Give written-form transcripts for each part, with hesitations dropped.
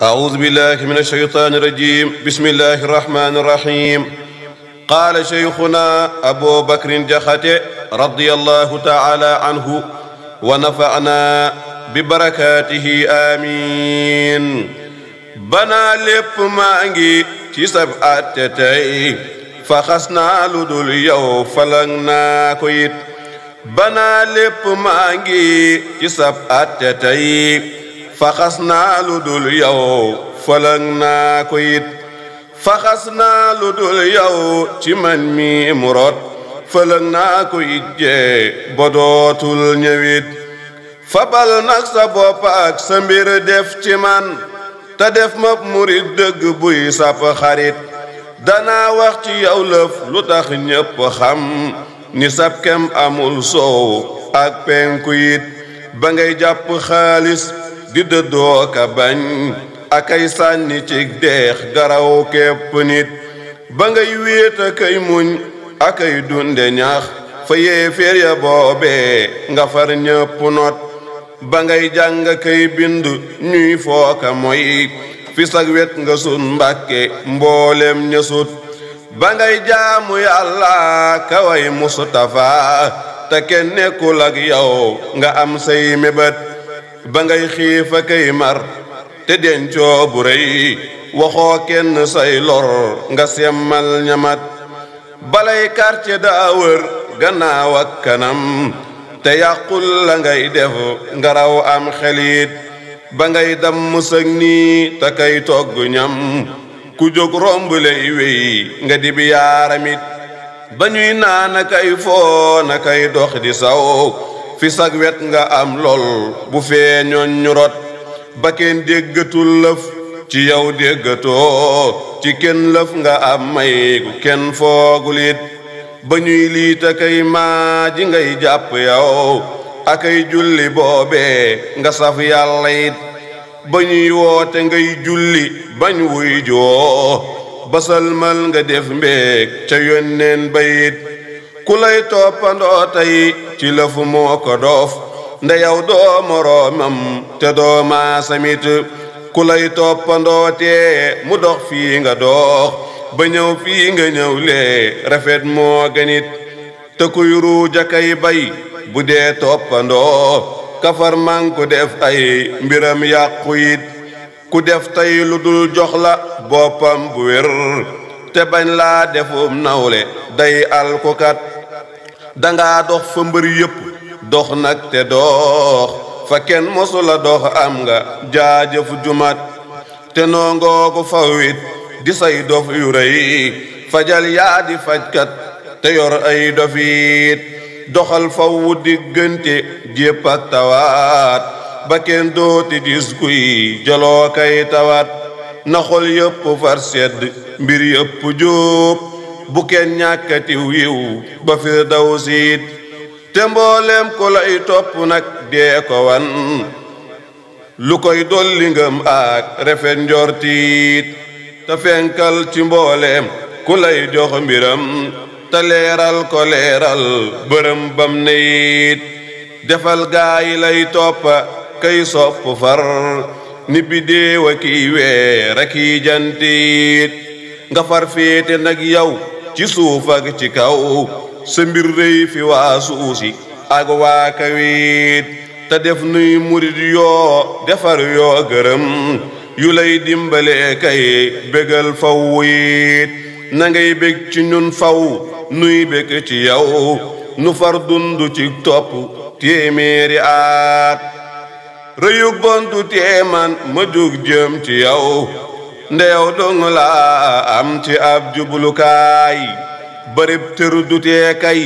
أعوذ بالله من الشيطان الرجيم. بسم الله الرحمن الرحيم. قال شيخنا أبو بكر جخته رضي الله تعالى عنه ونفعنا ببركاته آمين. بنا لب مانجي تسب أتتي فخسنا لدل يو فلننا كويت. بنا لب مانجي تسب أتتي فخسنا لدل يو فلننا كويت. فخسنا لدل يو تمن مي مراد فلننا كويت جي بدوتل نيويت. فبال نكسا بوباك سمبير دف تمان تدف مب مريد دغ بوي ساف خريط. دانا وقت يو لف لوتاخ ñepp xam ni sab kem amul soow ak penkuit. ba ngay jàpp xaalis di dëddoo ka bañ akay sànni ci deex garaw képp nit. ba ngay wéet akay muñ akay dunde ñax fa yéeféer ya boobee nga far ñëpp not. ba ngay jàng kay bind ñuy fooka moy fi sag wet nga sun mbàkke mboolem ña sut. ba ngay jaamu yàlla kaway Mustafa te kenn nekkul ak yow nga am say mébét. ba ngay xiif akay mar te dencoo bu rëy waxoo kenn say lor nga semmal ñamat. balay quartier daa wër gannaaw ak kanam te yàqul la ngay def nga raw am xelit. ba ngay damm sëg nii te kay togg ñam ku jóg romb lay wéy nga di bi yaaramit. ba ñuy naan kay foo na kay dox di saw fi sag wet nga am lool bu feeñoon ñu rot. ba kenn déggatul lëf ci yow déggatoo ci kenn lëf nga am may gu kenn foogulit. ba ñuy liita kay maa ji ngay jàpp yow akay julli boobee nga saf yàlla it. ba ñuy woote ngay julli bañ wuy joo basalmal nga def mbéeg ca yónneen bayit. ku lay toppandoo tey ci lëfu moo ko doof nde yow doo moroomam te doo maasamit. ku lay toppandoo tee mu dox fii nga dox ba ñëw fii nga ñëw lee rafet moo gënit. te kuy ruuja kay bay bu dee toppandoo kafar man ku def ay mbiram yàqu it. ku def tey lu dul jox la boppam bu wér te bañ laa defum nawle day alkukat. danga dox fa mbër yépp dox nag te dox fa kenn mosula dox am nga jaajëf jumat. te noongoogu fawit di say dof yu rëy fajal yaa di fajkat te yor ay dofit. doxal fawu diggante jépp ak tawaat ba kenn dooti dis kuy joloo kay tawat. na xol yépp far sedd mbir yépp jóob bu kenn ñàkkatiw yiw ba fir daw siit. te mboolem ku lay topp nag dee ko wan lu koy dolli ngëm ak rafet njortiit. te fenkal ci mboolem ku lay jox mbiram te leeral ko leeral bërëm bam neyit. defal gaayi lay toppa kay sopp far ni bidéew a kiy weer a kiy jantiit. nga far féete nag yow ci suuf ak ci kaw sa mbir rëy fi waa suusi ak waa kawit. te def nuy murid yoo defar yoo gërëm yu lay dimbale kay bégal faw wuyit. na ngay bég ci ñun faw nuy bég ci yow nu far dundu ci topp téeméeri at. rëyug bontu teeman ma jóg jëm ci yow ndeyow dong laa am ci ab jublukaay. barib tër du tee kay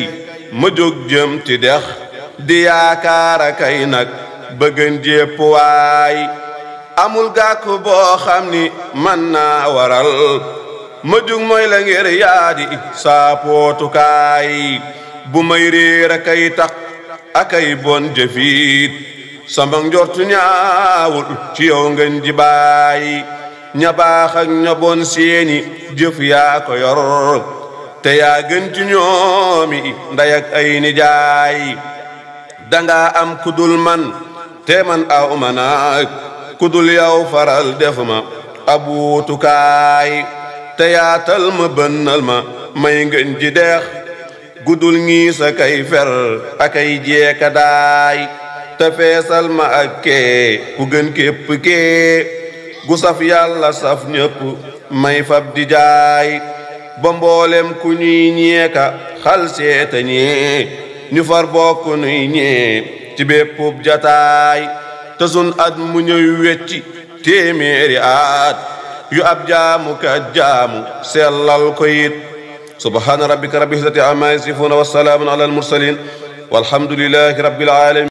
ma jóg jëm ci dex di yaakaara kay nag bëggan jépp waay. amul gàkk boo xam ni man naa waral ma jóg mooy la ngir yaadi saapootukaay. bu may réer akay tax akay bon jëfiit sama njortu ñaawul ci yow ngeen ji baay. ña baax ak ña bon seeni jëf yaa ko yor te yaa gën ci ñoomi nday ak ay nijaay. danga am kudul man te man aw ma nag kudul yow faral def ma ab wuutukaay te yaatal ma bënnal ma may ngeen ji deex gudul ñii sa kay fer akay jeeka daay te feesal ma ak kee ku gën képp kee gu saf yàlla saf ñëpp may fab di jaay ba mboolem ku ñuy ñeeka xal seeta ñee ñu far bokk nuy ñee ci béppub jataay te sun at mu ñëw wecci téeméeri at yu ab jaamu ka jaamu sellal ko it subhaana rabbika rabbil izzati amma yasifuuna wa salaamun ala al mursalin walhamdulillahi rabbil alamin